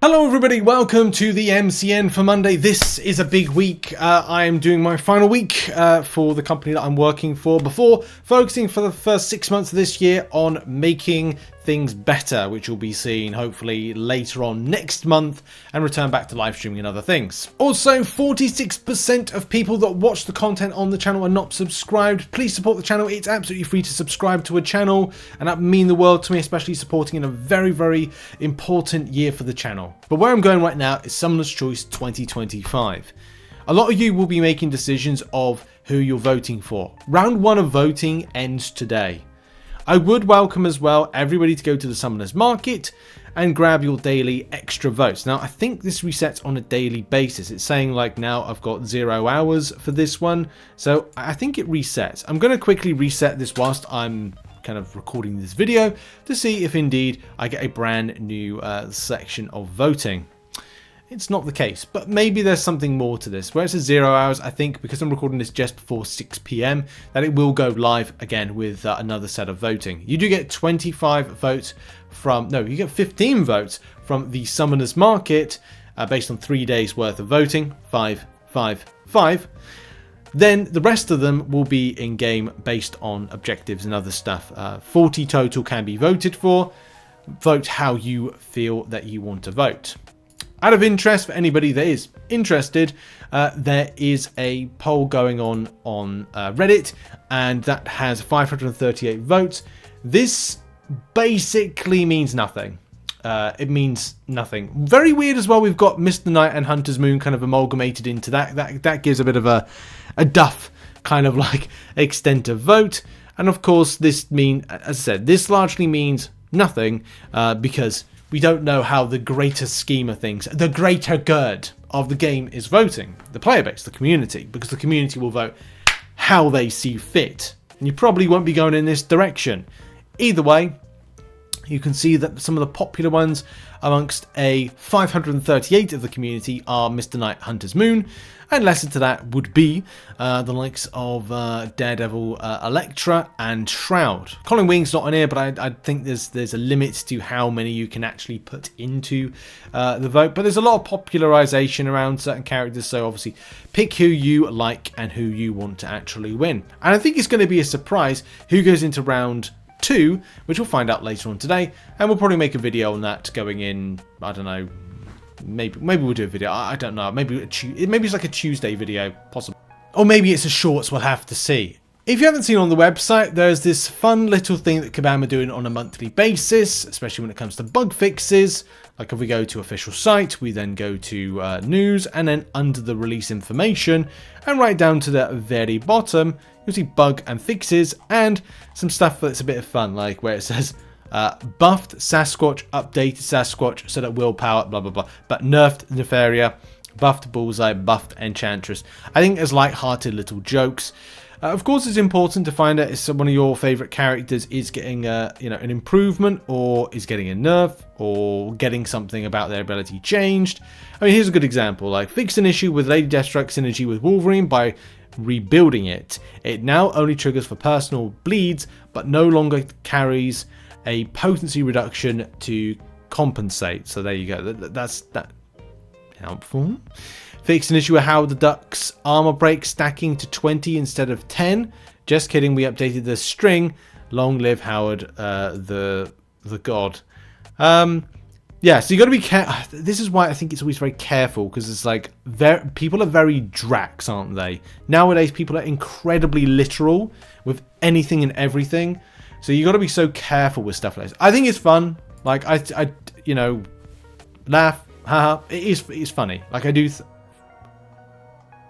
Hello everybody, welcome to the MCN for Monday. This is a big week. I am doing my final week for the company that I'm working for before focusing for the first 6 months of this year on making things better, which will be seen hopefully later on next month and return back to live streaming and other things. Also, 46% of people that watch the content on the channel are not subscribed. Please support the channel. It's absolutely free to subscribe to a channel and that would mean the world to me, especially supporting in a very important year for the channel. But where I'm going right now is Summoner's Choice 2025. A lot of you will be making decisions of who you're voting for. Round 1 of voting ends today. I would welcome as well everybody to go to the Summoners Market and grab your daily extra votes. Now, I think this resets on a daily basis. It's saying like now I've got 0 hours for this one. So I think it resets. I'm going to quickly reset this whilst I'm kind of recording this video to see if indeed I get a brand new section of voting. It's not the case, but maybe there's something more to this. Where it says 0 hours, I think because I'm recording this just before 6 PM, that it will go live again with another set of voting. You do get 25 votes from, no, you get 15 votes from the Summoners Market based on 3 days worth of voting. 5, 5, 5. Then the rest of them will be in-game based on objectives and other stuff. 40 total can be voted for. Vote how you feel that you want to vote. Out of interest, for anybody that is interested, there is a poll going on Reddit, and that has 538 votes. This basically means nothing. It means nothing. Very weird as well. We've got Mr. Night and Hunter's Moon kind of amalgamated into that. That gives a bit of a duff kind of like extent of vote. And of course, this as I said, this largely means nothing because we don't know how the greater scheme of things, the greater good of the game is voting. The player base, the community, because the community will vote how they see fit. And you probably won't be going in this direction. Either way, you can see that some of the popular ones amongst a 538 of the community are Mr. Night, Hunter's Moon, and lesser to that would be the likes of Daredevil, Elektra, and Shroud. Colin Wing's not on here, but I think there's a limit to how many you can actually put into the vote. But there's a lot of popularization around certain characters, so obviously pick who you like and who you want to actually win. And I think it's going to be a surprise who goes into round 2, which we'll find out later on today, and we'll probably make a video on that going in, I don't know, maybe we'll do a video, I don't know, maybe it's like a Tuesday video, possible, or maybe it's a shorts, we'll have to see. If you haven't seen on the website, there's this fun little thing that Kabam are doing on a monthly basis, especially when it comes to bug fixes. Like if we go to official site, we then go to news, and then under the release information, and right down to the very bottom, you'll see bug and fixes, and some stuff that's a bit of fun, like where it says buffed Sasquatch, updated Sasquatch, so that willpower, blah blah blah, but nerfed Nefaria, buffed Bullseye, buffed Enchantress. I think there's light-hearted little jokes. Of course, it's important to find out if one of your favourite characters is getting an improvement, or is getting a nerf, or getting something about their ability changed. I mean, here's a good example, like fixed an issue with Lady Deathstrike synergy with Wolverine by rebuilding it. It now only triggers for personal bleeds, but no longer carries a potency reduction to compensate. So there you go. That's helpful. Fixed an issue with how the Duck's armor break stacking to 20 instead of 10. Just kidding, we updated the string. Long live Howard, the god. Yeah, so you got to be careful. This is why I think it's always very careful, because it's like people are very Drax, aren't they? Nowadays, people are incredibly literal with anything and everything. So you got to be so careful with stuff like this. I think it's fun. Like I laugh, haha. It's funny. Like I do.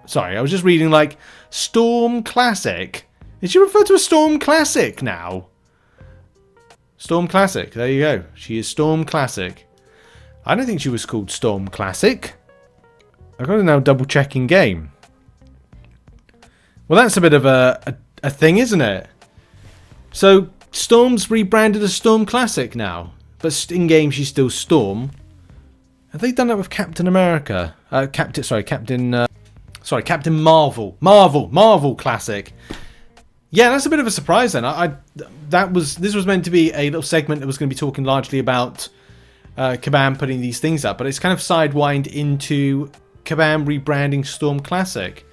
Sorry, I was just reading like Storm Classic. Did she refer to a Storm Classic now? Storm Classic. There you go. She is Storm Classic. I don't think she was called Storm Classic. I've got to now double check in game. Well, that's a bit of a thing, isn't it? So Storm's rebranded as Storm Classic now, but in game she's still Storm. Have they done that with Captain America? Captain Marvel. Marvel Classic. Yeah, that's a bit of a surprise then. This was meant to be a little segment that was going to be talking largely about Kabam putting these things up, but it's kind of sidewinded into Kabam rebranding Storm Classic.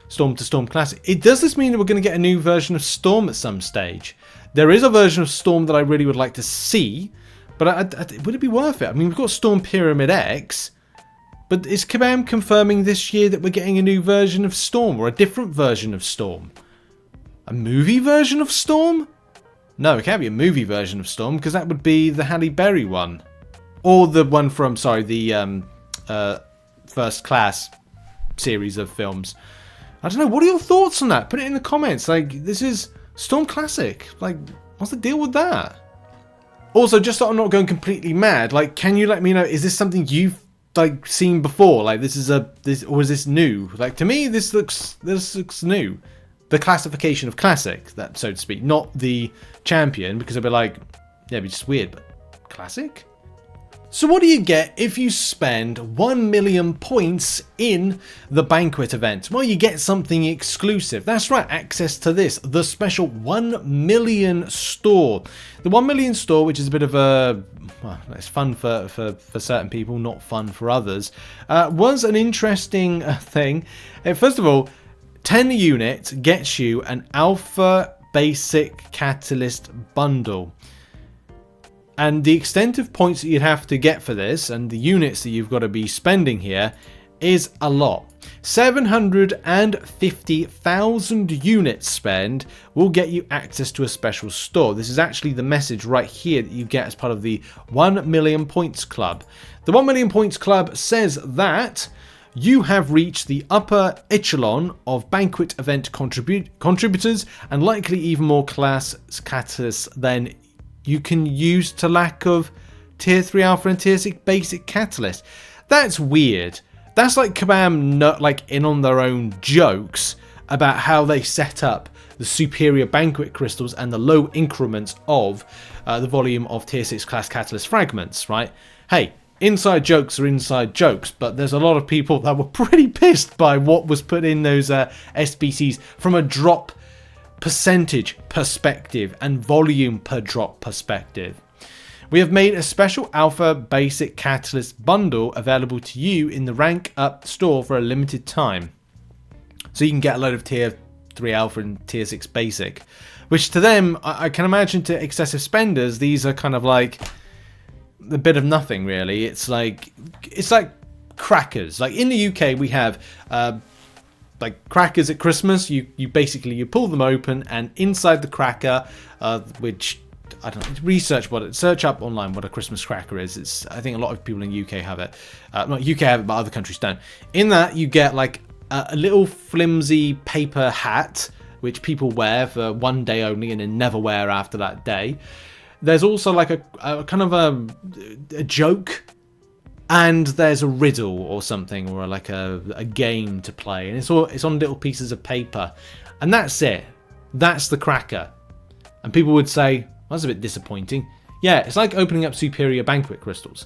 Storm to Storm Classic. Does this mean that we're going to get a new version of Storm at some stage? There is a version of Storm that I really would like to see, but would it be worth it? I mean, we've got Storm Pyramid X, but is Kabam confirming this year that we're getting a new version of Storm, or a different version of Storm? A movie version of Storm? No, it can't be a movie version of Storm, because that would be the Halle Berry one. Or the one from, sorry, the First Class series of films. I don't know, what are your thoughts on that? Put it in the comments. Like, this is Storm Classic. Like, what's the deal with that? Also, just so I'm not going completely mad, like, can you let me know, is this something you've like seen before? Like, or is this new? Like, to me, this looks new. The classification of classic, that so to speak, not the champion, because I'd be like, yeah, it'd be just weird, but classic? So what do you get if you spend 1 million points in the Banquet event? Well, you get something exclusive. That's right, access to this, the special 1 million store. The 1 million store, which is a bit of a, well, it's fun for certain people, not fun for others, was an interesting thing. First of all, 10 units gets you an Alpha Basic Catalyst bundle. And the extent of points that you'd have to get for this, and the units that you've got to be spending here, is a lot. 750,000 units spend will get you access to a special store. This is actually the message right here that you get as part of the 1 million points club. The 1 million points club says that you have reached the upper echelon of Banquet event contributors, and likely even more class catalysts than you can use to lack of tier 3 alpha and tier 6 basic catalyst. That's weird. That's like Kabam like in on their own jokes about how they set up the superior Banquet crystals and the low increments of the volume of tier 6 class catalyst fragments, right? Hey, inside jokes are inside jokes, but there's a lot of people that were pretty pissed by what was put in those SBCs from a drop percentage perspective and volume per drop perspective. We have made a special Alpha Basic Catalyst bundle available to you in the Rank Up store for a limited time. So you can get a load of tier 3 Alpha and tier 6 Basic, which to them, I can imagine to excessive spenders, these are kind of like a bit of nothing really. It's like crackers. Like in the UK we have like crackers at Christmas. You basically pull them open, and inside the cracker, which I don't know, search up online what a Christmas cracker is. I think a lot of people in the UK have it. Not UK have it, but other countries don't. In that you get like a little flimsy paper hat which people wear for one day only and then never wear after that day. There's also like a kind of a joke. And there's a riddle or something, or like a game to play, and it's on little pieces of paper, and that's it. That's the cracker. And people would say, well, that's a bit disappointing. Yeah, it's like opening up superior Banquet crystals.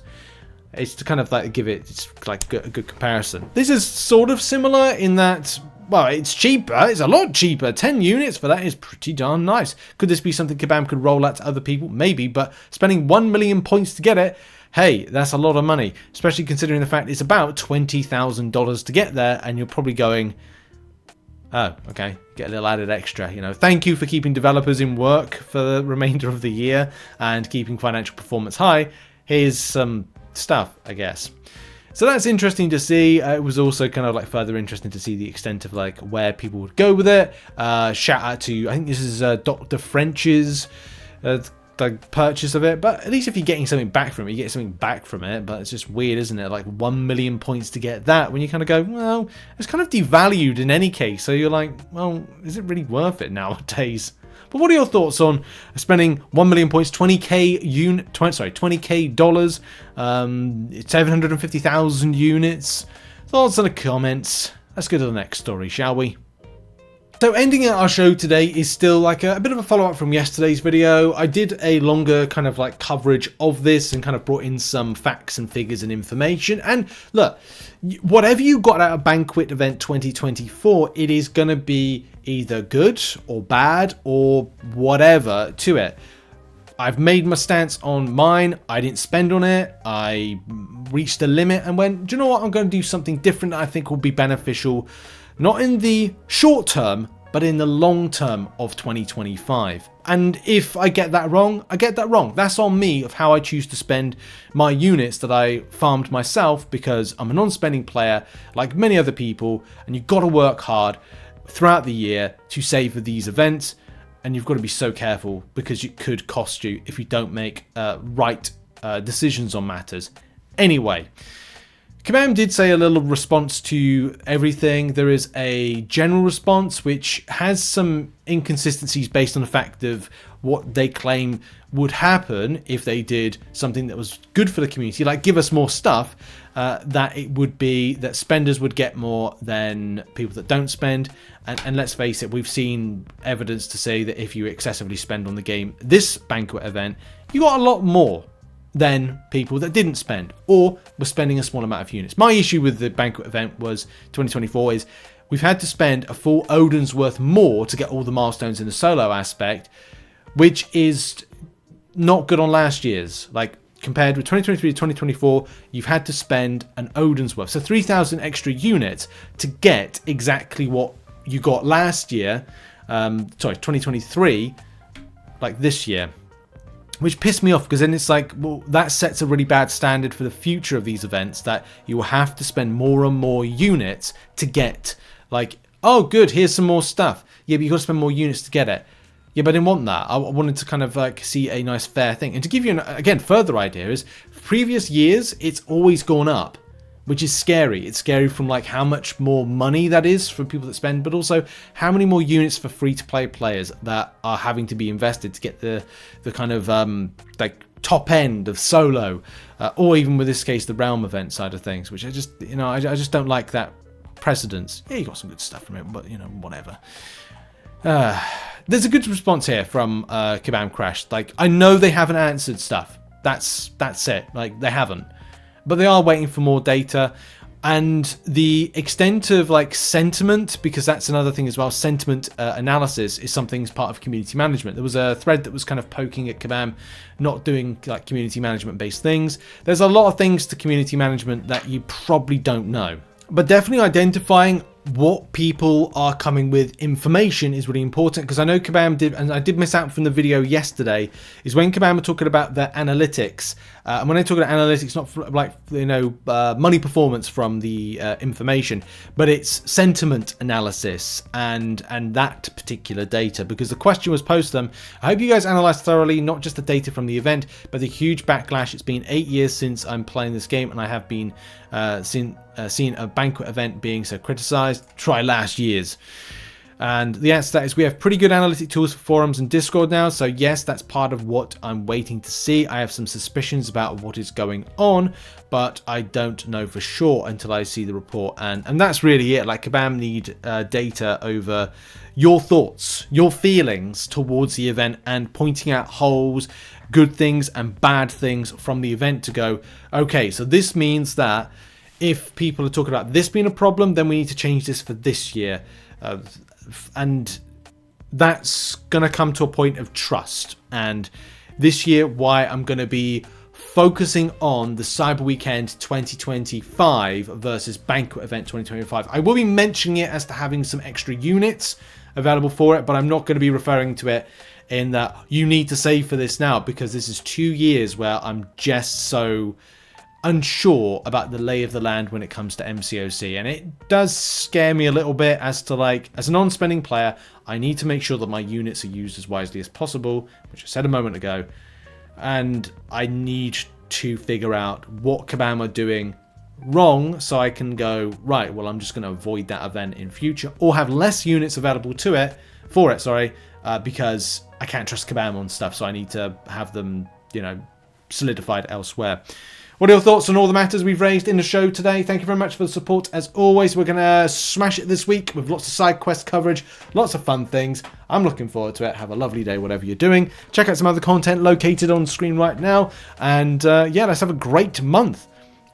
It's to kind of like it's like a good comparison. This is sort of similar in that, well, it's cheaper. It's a lot cheaper. 10 units for that is pretty darn nice. Could this be something Kabam could roll out to other people? Maybe, but spending 1 million points to get it, hey, that's a lot of money, especially considering the fact it's about $20,000 to get there, and you're probably going, oh, okay, get a little added extra, you know. Thank you for keeping developers in work for the remainder of the year and keeping financial performance high. Here's some stuff, I guess. So that's interesting to see. It was also kind of like further interesting to see the extent of like where people would go with it. Shout out to, I think this is Dr. French's the purchase of it, but at least if you're getting something back from it, you get something back from it. But it's just weird, isn't it? Like 1 million points to get that, when you kind of go, well, it's kind of devalued in any case. So you're like, well, is it really worth it nowadays? But what are your thoughts on spending 1 million points, 20k dollars, 750,000 units? Thoughts in the comments. Let's go to the next story, shall we? So ending out our show today is still like a bit of a follow-up from yesterday's video. I did a longer kind of like coverage of this and kind of brought in some facts and figures and information. And look, whatever you got out of Banquet Event 2024, it is going to be either good or bad or whatever to it. I've made my stance on mine. I didn't spend on it. I reached the limit and went, do you know what? I'm going to do something different that I think will be beneficial, not in the short term, but in the long term of 2025. And if I get that wrong, I get that wrong. That's on me of how I choose to spend my units that I farmed myself, because I'm a non-spending player like many other people, and you've got to work hard throughout the year to save for these events, and you've got to be so careful because it could cost you if you don't make right decisions on matters. Anyway, Kabam did say a little response to everything. There is a general response which has some inconsistencies based on the fact of what they claim would happen if they did something that was good for the community, like give us more stuff, that it would be that spenders would get more than people that don't spend. And let's face it, we've seen evidence to say that if you excessively spend on the game, this Banquet event, you got a lot more than people that didn't spend or were spending a small amount of units. My issue with the Banquet event was 2024 is we've had to spend a full Odin's worth more to get all the milestones in the solo aspect, which is not good on last year's. Like, compared with 2023 to 2024, you've had to spend an Odin's worth, so 3,000 extra units to get exactly what you got last year, 2023, like this year. Which pissed me off, because then it's like, well, that sets a really bad standard for the future of these events, that you will have to spend more and more units to get, like, oh, good, here's some more stuff. Yeah, but you've got to spend more units to get it. Yeah, but I didn't want that. I wanted to kind of like see a nice fair thing. And to give you, again, further idea is, previous years, it's always gone up, which is scary. It's scary from like how much more money that is for people that spend, but also how many more units for free-to-play players that are having to be invested to get the kind of like top end of solo, or even with this case the Realm event side of things, which I just, I just don't like that precedence. Yeah, you got some good stuff from it, but whatever. There's a good response here from Kabam Crash. Like, I know they haven't answered stuff. That's it. Like, they haven't. But they are waiting for more data, and the extent of like sentiment, because that's another thing as well. Sentiment analysis is something as part of community management. There was a thread that was kind of poking at Kabam not doing like community management based things. There's a lot of things to community management that you probably don't know, but definitely identifying what people are coming with information is really important, because I know Kabam did, and I did miss out from the video yesterday, is when Kabam were talking about the analytics. And when I talk about analytics, not for, like, money performance from the information, but it's sentiment analysis and that particular data, because the question was posed to them, I hope you guys analyze thoroughly, not just the data from the event, but the huge backlash. It's been 8 years since I'm playing this game, and I have been seen a Banquet event being so criticized. Try last year's. And the answer to that is we have pretty good analytic tools for forums and Discord now, so yes, that's part of what I'm waiting to see. I have some suspicions about what is going on, but I don't know for sure until I see the report, and that's really it. Like, Kabam need data over your thoughts, your feelings towards the event, and pointing out holes, good things and bad things from the event to go, okay, so this means that if people are talking about this being a problem, then we need to change this for this year. And that's going to come to a point of trust. And this year, why I'm going to be focusing on the Cyber Weekend 2025 versus Banquet Event 2025. I will be mentioning it as to having some extra units available for it, but I'm not going to be referring to it in that you need to save for this now, because this is 2 years where I'm just so unsure about the lay of the land when it comes to MCOC, and it does scare me a little bit as to, like, as a non-spending player, I need to make sure that my units are used as wisely as possible, which I said a moment ago, and I need to figure out what Kabam are doing wrong so I can go, right, well, I'm just going to avoid that event in future, or have less units available for it, because I can't trust Kabam on stuff, so I need to have them, solidified elsewhere. What are your thoughts on all the matters we've raised in the show today? Thank you very much for the support. As always, we're going to smash it this week with lots of side quest coverage, lots of fun things. I'm looking forward to it. Have a lovely day, whatever you're doing. Check out some other content located on screen right now. And yeah, let's have a great month,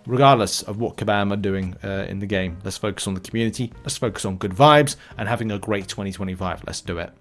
regardless of what Kabam are doing in the game. Let's focus on the community. Let's focus on good vibes and having a great 2025. Let's do it.